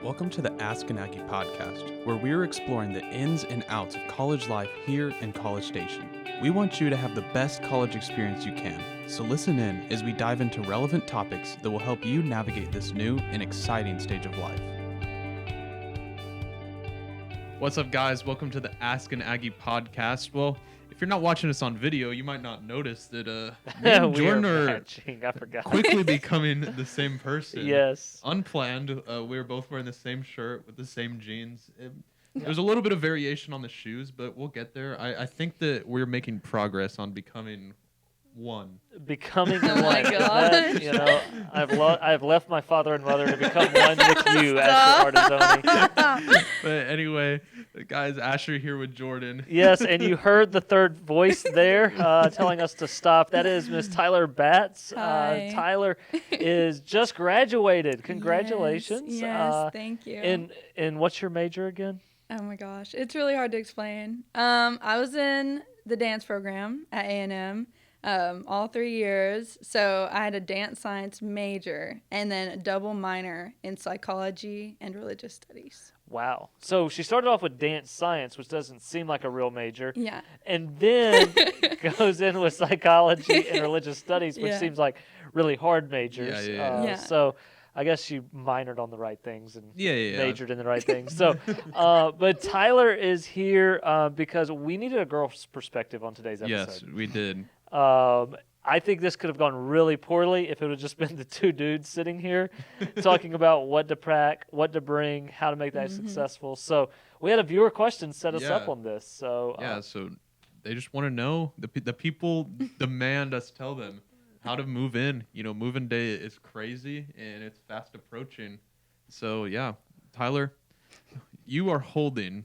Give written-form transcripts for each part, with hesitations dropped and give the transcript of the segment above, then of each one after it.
Welcome to the Ask an Aggie podcast, where we are exploring the ins and outs of college life here in College Station. We want you to have the best college experience you can, so listen in as we dive into relevant topics that will help you navigate this new and exciting stage of life. What's up, guys? Welcome to the Ask an Aggie podcast. Well, if you're not watching us on video, you might not notice that me and Jordan are quickly becoming the same person. Yes. Unplanned. We were both wearing the same shirt with the same jeans. There's a little bit of variation on the shoes, but we'll get there. I think that we're making progress on becoming one. Becoming Oh my one. gosh. I've left my father and mother to become one with you, Asher Artizoni. But anyway, guys, Asher here with Jordan. Yes, and you heard the third voice there telling us to stop. That is Miss Tyler Batts. Hi. Tyler is just graduated. Congratulations. Yes, thank you. And what's your major again? Oh my gosh, it's really hard to explain. I was in the dance program at A&M all 3 years. So I had a dance science major and then a double minor in psychology and religious studies. Wow. So she started off with dance science, which doesn't seem like a real major. Yeah. And then goes in with psychology and religious studies, which Yeah. seems like really hard majors. Yeah. So I guess you minored on the right things and Yeah. majored in the right things. So, but Tyler is here because we needed a girl's perspective on today's episode. Yes, we did. I think this could have gone really poorly if it would just been the two dudes sitting here talking about what to pack, what to bring, how to make that successful. So we had a viewer question set us up on this. So So they just want to know. The people demand us tell them how to move in. You know, move-in day is crazy and it's fast approaching. So yeah, Tyler, you are holding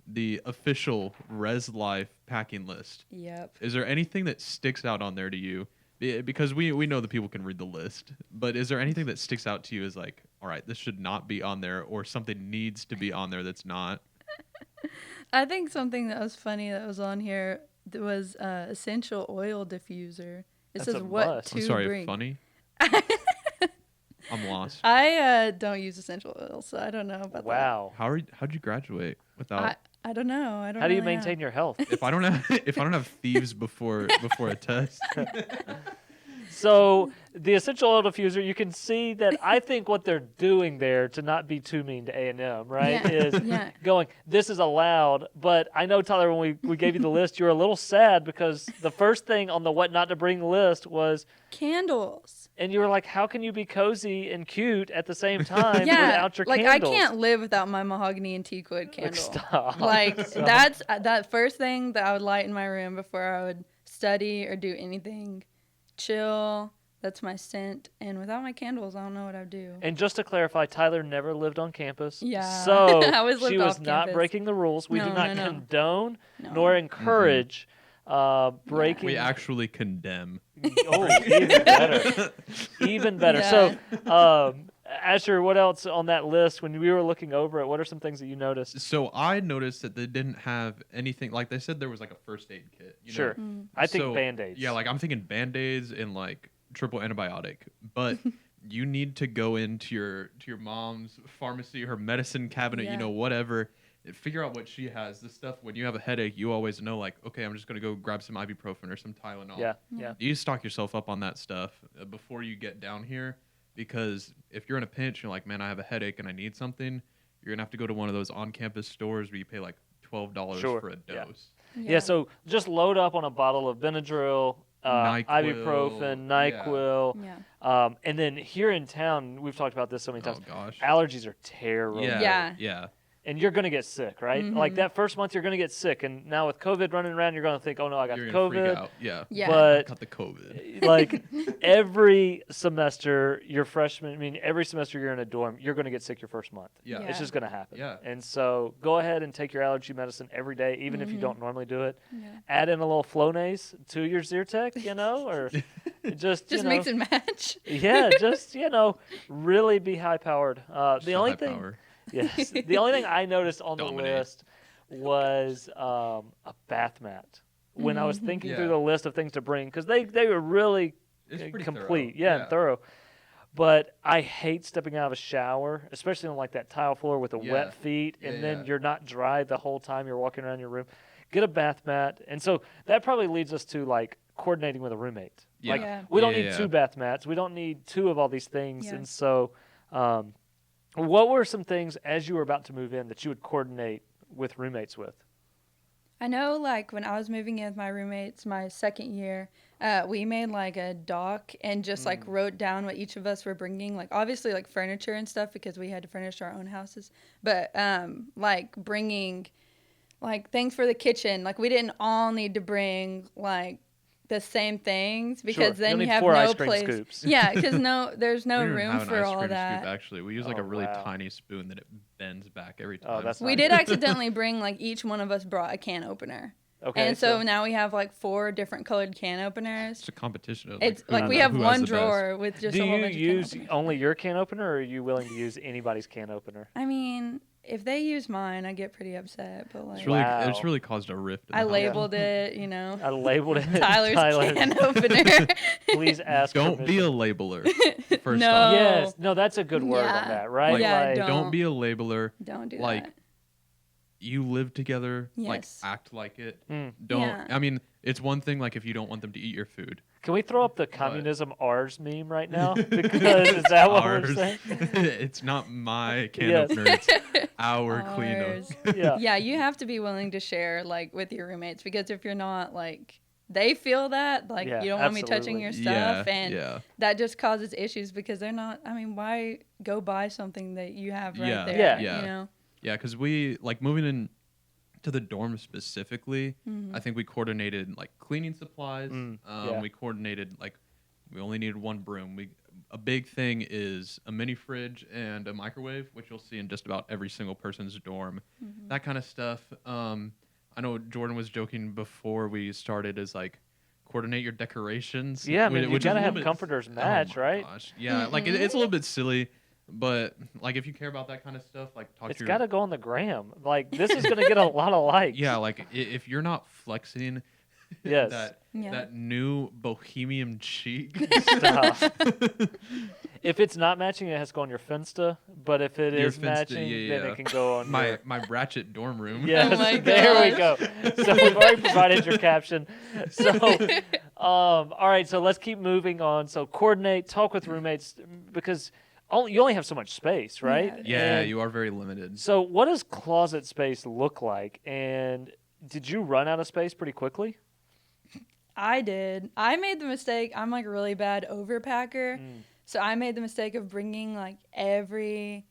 the official Res Life packing list. Yep. Is there anything that sticks out on there to you? Because we know that people can read the list, but is there anything that sticks out to you as like, all right, this should not be on there, or something needs to be on there that's not? I think something that was funny that was on here was essential oil diffuser. It That's says a what must. to I'm sorry, bring. funny? I'm lost. I don't use essential oil, so I don't know about that. wow. How'd you graduate without? I don't know. I don't. How do you really know. maintain your health? If I don't have thieves before a test. So the essential oil diffuser, you can see that I think what they're doing there, to not be too mean to A&M, right, is going, this is allowed. But I know, Tyler, when we gave you the list, you were a little sad because the first thing on the what not to bring list was Candles. and you were like, how can you be cozy and cute at the same time without your like candles? I can't live without my mahogany and teakwood candle. Stop. Like Stop. that's that first thing that I would light in my room before I would study or do anything. Chill. That's my scent. And without my candles, I don't know what I'd do. And just to clarify, Tyler never lived on campus. Yeah. So I always lived she was off not campus. breaking the rules. We do No, not no. condone No. nor encourage breaking. We actually condemn. Oh, even better. Even better. Yeah. So, Asher, what else on that list when we were looking over it? What are some things that you noticed? So I noticed that they didn't have anything, like they said there was like a first aid kit. You Sure. know? I think So, Band-Aids. Yeah, like I'm thinking Band-Aids and like triple antibiotic. But you need to go into your mom's pharmacy, her medicine cabinet, Yeah. whatever. Figure out what she has. This stuff, when you have a headache, you always know, like, okay, I'm just going to go grab some ibuprofen or some Tylenol. Yeah. You stock yourself up on that stuff before you get down here, because if you're in a pinch, you're like, man, I have a headache and I need something, you're going to have to go to one of those on-campus stores where you pay like $12 Sure. for a dose. Yeah, so just load up on a bottle of Benadryl, NyQuil, ibuprofen, NyQuil. Yeah. And then here in town, we've talked about this so many times, Oh, gosh. allergies are terrible. Yeah. And you're going to get sick, right? Mhm. Like that first month, you're going to get sick. And now with COVID running around, you're going to think, oh, no, I got You're the going to freak COVID. out. Yeah. Yeah. But Got the COVID. like every semester, your freshman, every semester you're in a dorm, you're going to get sick your first month. Yeah. It's just going to happen. Yeah. And so go ahead and take your allergy medicine every day, even if you don't normally do it. Yeah. Add in a little Flonase to your Zyrtec, or just mix and match. Yeah, just really be high powered. The only thing, Power. yes, the only thing I noticed on Dominate. the list was a bath mat. When I was thinking through the list of things to bring, because they were really It's pretty complete, thorough. and thorough. But I hate stepping out of a shower, especially on like that tile floor with the wet feet, and then you're not dry the whole time you're walking around your room. Get a bath mat. And so that probably leads us to like coordinating with a roommate. Yeah. Like we don't need 2 bath mats. We don't need 2 of all these things. Yeah. And so what were some things as you were about to move in that you would coordinate with roommates with? I know, like, when I was moving in with my roommates my second year, we made, like, a doc and just, like, wrote down what each of us were bringing. Like, obviously, like, furniture and stuff because we had to furnish our own houses. But, like, bringing, like, things for the kitchen. Like, we didn't all need to bring, like, the same things because then you have 4 no ice cream place. scoops. Yeah, because there's no We don't room have an for ice all cream that. Scoop, actually, we use like Oh, a really wow. tiny spoon that it bends back every time. That's We nice. did accidentally bring, like, each one of us brought a can opener. Okay. And so now we have, like, 4 different colored can openers. It's a competition. Of, It's who- like we have who has one the best. drawer with just do a whole you bunch use of can openers. only your can opener, or are you willing to use anybody's can opener? I mean, if they use mine, I get pretty upset. But like, It's really, Wow. it's really caused a rift. In I the house. labeled it, you know, I labeled it Tyler's can opener. Please ask. Don't be a permission. labeler. First No. off, Yes, no, that's a good word Yeah. on that, right? Yeah, Like, don't. don't be a labeler. Don't do Like, that. You live together. Like Yes. act like it. Mm. Don't. Yeah. I mean, it's one thing like if you don't want them to eat your food. Can we throw up the communism ours meme right now? Because is that what we're Ours. saying? It's not my can Yes. opener. It's our cleanup. Ours. Yeah. Yeah, you have to be willing to share like with your roommates because if you're not, like, they feel that like Yeah, you don't want me absolutely. touching your Yeah. stuff, and Yeah. that just causes issues because they're not. I mean, why go buy something that you have right Yeah. there? Yeah. Yeah. You know. Yeah, because we like moving in to the dorm specifically. Mhm. I think we coordinated like cleaning supplies. yeah. We coordinated like we only needed one broom. A big thing is a mini fridge and a microwave, which you'll see in just about every single person's dorm. Mhm. That kind of stuff. I know Jordan was joking before we started is like coordinate your decorations. Yeah, I mean, you which is a gotta little have bit- comforters oh match, my right? Gosh. Yeah, like it's a little bit silly, but like if you care about that kind of stuff, like talk It's to your got to go on the gram. Like this is going to get a lot of likes. yeah, like if you're not flexing Yes. Yeah. that new bohemian chic Stuff. If it's not matching, it has to go on your Finsta. But if it Your is Finsta, matching, yeah, then yeah. it can go on your... my ratchet dorm room. Yes, Oh my there we go. gosh. So we've already provided your caption. So, all right. So let's keep moving on. So coordinate, talk with roommates because you only have so much space, right? Yeah, And you are very limited. so what does closet space look like? And did you run out of space pretty quickly? I did. I made the mistake. I'm like a really bad overpacker. So I made the mistake of bringing like every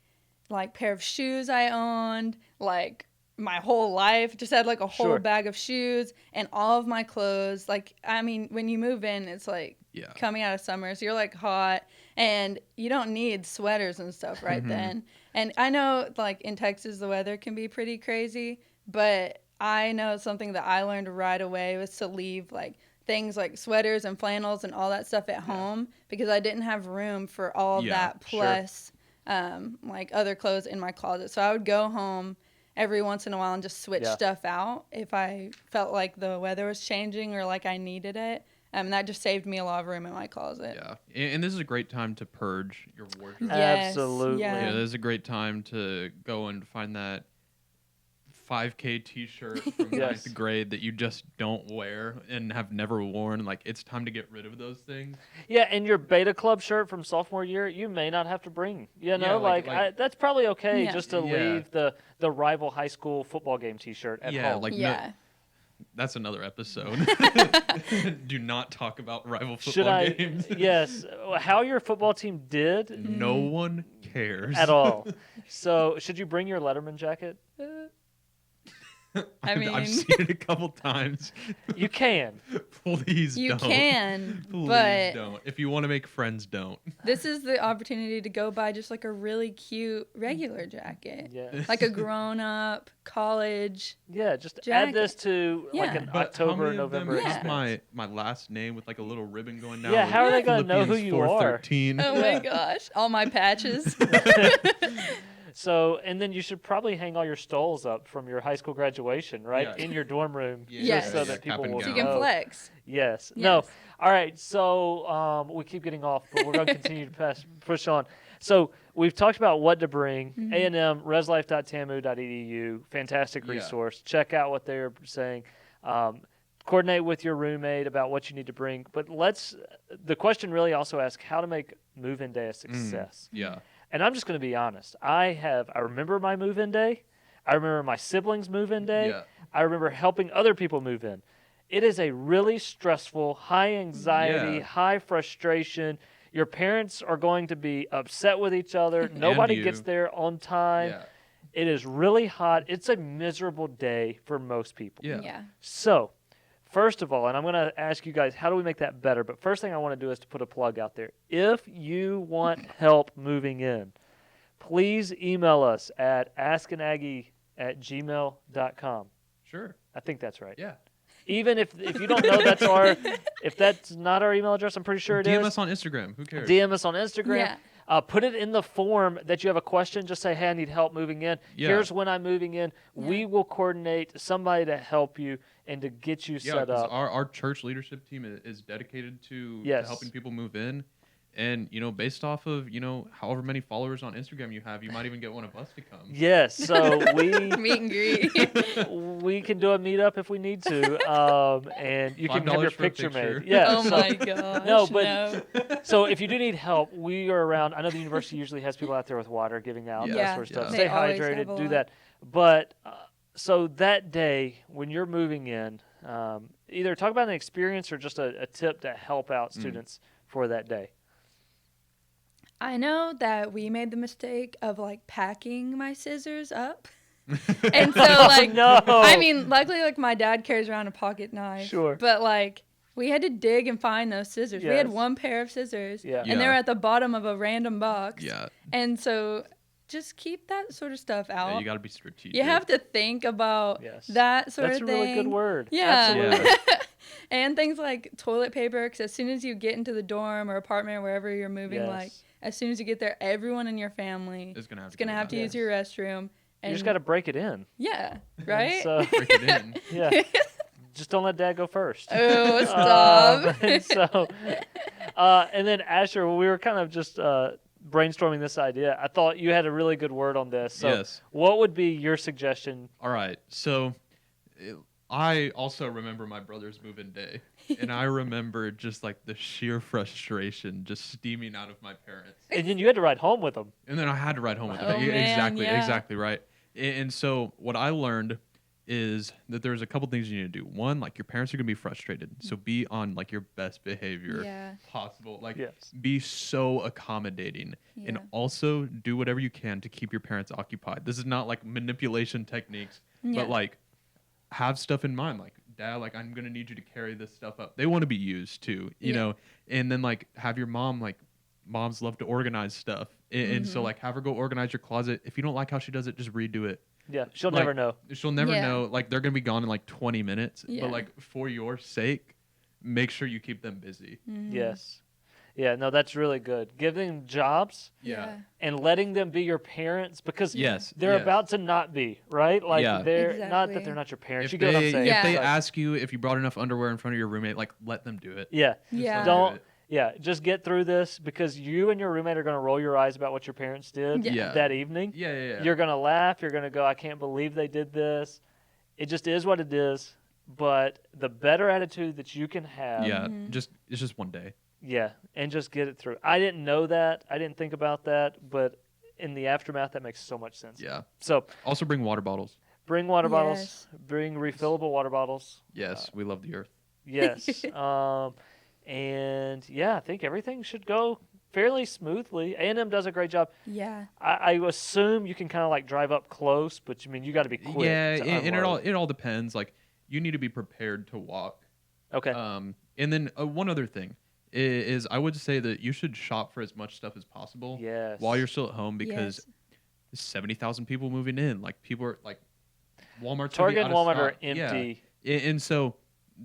like pair of shoes I owned, like my whole life, just had like a whole Sure. bag of shoes and all of my clothes. Like, I mean, when you move in, it's like Yeah. coming out of summer, so you're like hot and you don't need sweaters and stuff right then. And I know like in Texas the weather can be pretty crazy, but I know something that I learned right away was to leave like things like sweaters and flannels and all that stuff at home because I didn't have room for all of Yeah, that sure. plus like other clothes in my closet. So I would go home every once in a while and just switch Yeah. stuff out if I felt like the weather was changing or like I needed it. That just saved me a lot of room in my closet. Yeah. And this is a great time to purge your wardrobe. Yes, Absolutely. yeah. Yeah, this is a great time to go and find that 5K t-shirt from Yes. 9th grade that you just don't wear and have never worn. Like, it's time to get rid of those things. Yeah, and your beta club shirt from sophomore year, you may not have to bring. You know, Yeah, like- that's probably okay Yeah. just to Yeah. leave the rival high school football game T-shirt at Yeah, home. like- Yeah. That's another episode. Do not talk about rival Should football I? games. Yes, how your football team did No one cares. at all. So, should you bring your Letterman jacket? I mean, I've seen it a couple times. You can. Please you don't. can, Please but don't. If you want to make friends, don't. this is the opportunity to go buy just like a really cute regular jacket. Yeah. Like a grown up college. Yeah, just add Jacket. this to like Yeah. an But October, how many of them November Yeah. have expense. my last name with like a little ribbon going down? Yeah, with how are they gonna know who Philippians you are? 4:13. Oh Yeah. my gosh. All my patches. So, and then you should probably hang all your stoles up from your high school graduation, right, Yeah. in your dorm room, Yes. just so that people will So you can know. flex. Yes. Yes. No. All right. So we keep getting off, but we're going to continue to push on. So we've talked about what to bring. A&M, reslife.tamu.edu, fantastic resource. Check out what they're saying. Coordinate with your roommate about what you need to bring. But the question really also asks how to make move-in day a success. Yeah. And I'm just going to be honest. I remember my move-in day. I remember my siblings' move-in day. Yeah. I remember helping other people move in. It is a really stressful, high anxiety, high frustration. Your parents are going to be upset with each other. Nobody gets there on time. Yeah. It is really hot. It's a miserable day for most people. Yeah. So, first of all, and I'm going to ask you guys, how do we make that better? But first thing I want to do is to put a plug out there. If you want help moving in, please email us at askanaggie@gmail.com. Sure. I think that's right. Yeah. Even if you don't know if that's not our email address, I'm pretty sure it is. DM us on Instagram. Who cares? DM us on Instagram. Yeah. Put it in the form that you have a question. Just say, hey, I need help moving in. Yeah. Here's when I'm moving in. Yeah. We will coordinate somebody to help you and to get you set 'cause up. our church leadership team is dedicated to helping people move in. And, based off of, however many followers on Instagram you have, you might even get one of us to come. Yes, so we Meet and greet. we can do a meetup if we need to, and you can have your $5 for a picture picture. made. Yeah, Oh my gosh. No, but so if you do need help, we are around. I know the university usually has people out there with water giving out that Yeah. sort of stuff. Yeah. Stay They always have hydrated, a do lot. that. But so that day when you're moving in, either talk about an experience or just a tip to help out students for that day. I know that we made the mistake of packing my scissors up. And so No. I mean, luckily my dad carries around a pocket knife. Sure. But we had to dig and find those scissors. We had Yes. one pair of scissors. Yeah. And they were at the bottom of a random box. Yeah. And so just keep that sort of stuff out. Yeah, you got to be strategic. You have to think about Yes. that sort That's of a thing. really good word. Yeah. Absolutely. And things like toilet paper, because as soon as you get into the dorm or apartment or wherever you're moving, Yes. as soon as you get there, everyone in your family Is gonna have is going to have to use your restroom. And You just got to break it in. yeah, right? So, break it in. yeah. Just don't let Dad go first. Oh, stop. And then Asher, we were kind of just brainstorming this idea. I thought you had a really good word on this. So Yes. what would be your suggestion? All right. So I also remember my brother's move-in day. And I remember just the sheer frustration just steaming out of my parents. And then you had to ride home with them. And then I had to ride home with Oh, them. man, yeah. Exactly right. And so what I learned is that there's a couple things you need to do. One, your parents are going to be frustrated. So be on your best behavior Yeah. possible. Yes. Be so accommodating. And Yeah. also do whatever you can to keep your parents occupied. This is not manipulation techniques, Yeah. but have stuff in mind. Dad, I'm going to need you to carry this stuff up. They want to be used too, you know? And then have your mom, moms love to organize stuff. And so have her go organize your closet. If you don't like how she does it, just redo it. Yeah. She'll never know. She'll never Yeah. know. They're going to be gone in 20 minutes. Yeah. But for your sake, make sure you keep them busy. Yes. Yeah. No, that's really good. Giving them jobs Yeah. and letting them be your parents because Yes. they're yes. about to not be, right? Yeah. They're not that Exactly. they're not your parents. If You get what I'm they, saying? Yeah. if they Like, ask you if you brought enough underwear in front of your roommate, let them do it. yeah. Just Yeah. let them Don't- do it. Yeah, just get through this because you and your roommate are going to roll your eyes about what your parents did Yeah. that evening. Yeah. You're going to laugh. You're going to go, I can't believe they did this. It just is what it is. But the better attitude that you can have, Yeah. It's just one day. yeah, and just get it through. I didn't know that. I didn't think about that. But in the aftermath, that makes so much sense. Yeah. So Also bring water bottles. bring water bottles. Yes. Bring refillable water bottles. Yes, we love the earth. Yes. And yeah, I think everything should go fairly smoothly. A&M does a great job. Yeah. I assume you can kind of drive up close, but you got to be quick. Yeah, to and unload. it all depends. You need to be prepared to walk. Okay. And then one other thing is I would say that you should shop for as much stuff as possible Yes. while you're still at home because Yes. 70,000 people moving in. People are Walmart's Target and Walmart are stock. Yeah. empty. And so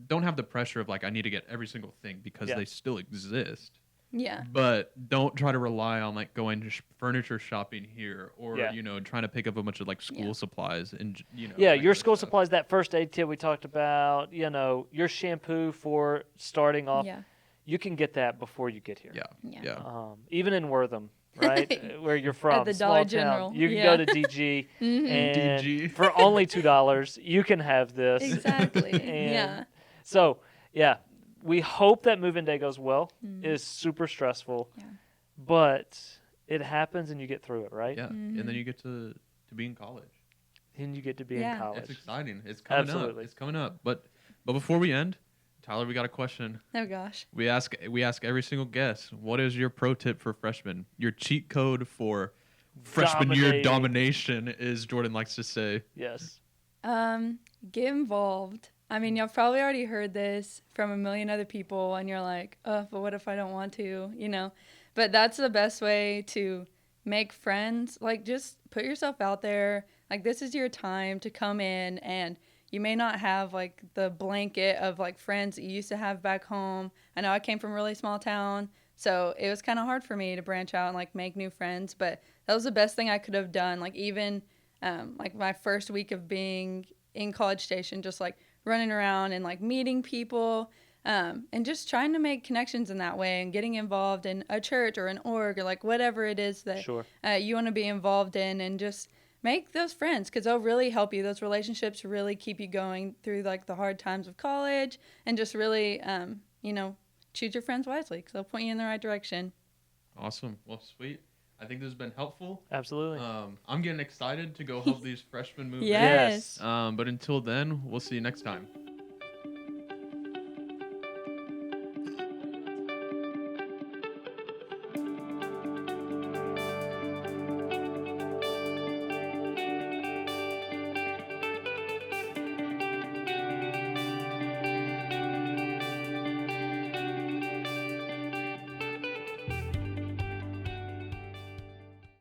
don't have the pressure of I need to get every single thing because Yeah. they still exist. Yeah. But don't try to rely on like going to furniture shopping here or Yeah. you know trying to pick up a bunch of like school supplies and you know. Yeah, that your kind of school stuff. supplies, that first aid kit we talked about, you know, your shampoo for starting off, Yeah. you can get that before you get here. Yeah. Yeah. Yeah. Even in Wortham, right, where you're from, the small Dollar town, General, you can yeah. go to DG, and DG. for only $2, you can have this. Exactly. And yeah. so, yeah, we hope that move-in day goes well. It is super stressful, Yeah. but it happens and you get through it, right? Yeah. And then you get to be in college. And you get to be in Yeah. college. It's exciting. It's coming Absolutely. up. It's coming up. But before we end, Tyler, we got a question. Oh gosh. We ask every single guest, what is your pro tip for freshmen? Your cheat code for freshman year Dominating. domination, is Jordan likes to say. Yes. Get involved. I mean, you've probably already heard this from a million other people, and you're like, oh, but what if I don't want to, you know? But that's the best way to make friends. Like, just put yourself out there. Like, this is your time to come in, and you may not have, like, the blanket of, like, friends that you used to have back home. I know I came from a really small town, so it was kind of hard for me to branch out and, like, make new friends. But that was the best thing I could have done. Like, even, like, my first week of being in College Station, just, like, running around and, like, meeting people and just trying to make connections in that way and getting involved in a church or an org or, like, whatever it is that Sure. You want to be involved in, and just make those friends because they'll really help you. Those relationships really keep you going through, like, the hard times of college, and just really, you know, choose your friends wisely because they'll point you in the right direction. Awesome. Well, sweet. I think this has been helpful. Absolutely. I'm getting excited to go help these freshmen move Yes. in. But until then, we'll see you next time.